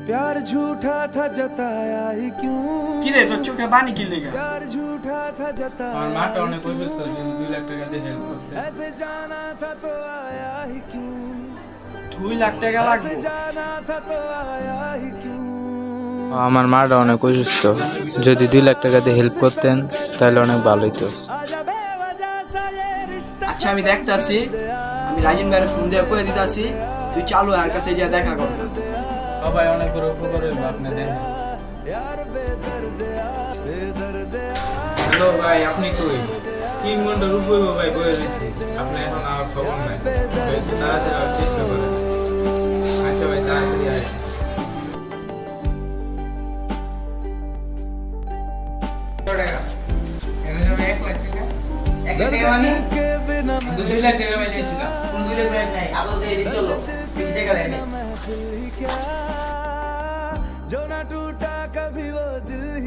प्यार झूठा था जताया ही क्यों কি রে তোর চোখে পানি কি লেগা प्यार झूठा था আমার जताया মাটা অনেক অসুস্থ, 2 লাখ টাকা দিয়ে হেল্প করছে। ऐसे जाना था तो आया ही क्यों 2 লাখ টাকা লাগবে ऐसे जाना था तो आया ही क्यों আমার মাটা অনেক অসুস্থ, যদি 2 লাখ টাকা দিয়ে হেল্প করতেন তাহলে অনেক ভালো হতো। आजा बेवजह सा ये रिश्ता আচ্ছা আমি দেখতাছি, আমি রাজিন ভাইয়ের ফোন দিয়ে কয়ে দিতাছি, তুই চালু আর কাছে যা দেখা কর। সবাই অনেক বড় উপকার হইব আপনি দেখেন। यार बेदर्द হ্যালো ভাই, আপনি কই? 3 ঘন্টার উপর ভাই বয়ে রয়েছি, আপনি এখন আর খবর নাই। ভাই একটু তাড়াতাড়ি আসার চেষ্টা করেন। আচ্ছা ভাই, তাড়াতাড়ি আসেন। এনে যাবে 1 লাখ টাকা। के बिना 2 লাখ টাকা আমি চাইছিলাম। महफिल ही क्या जो ना टूटा कभी वो दिल ही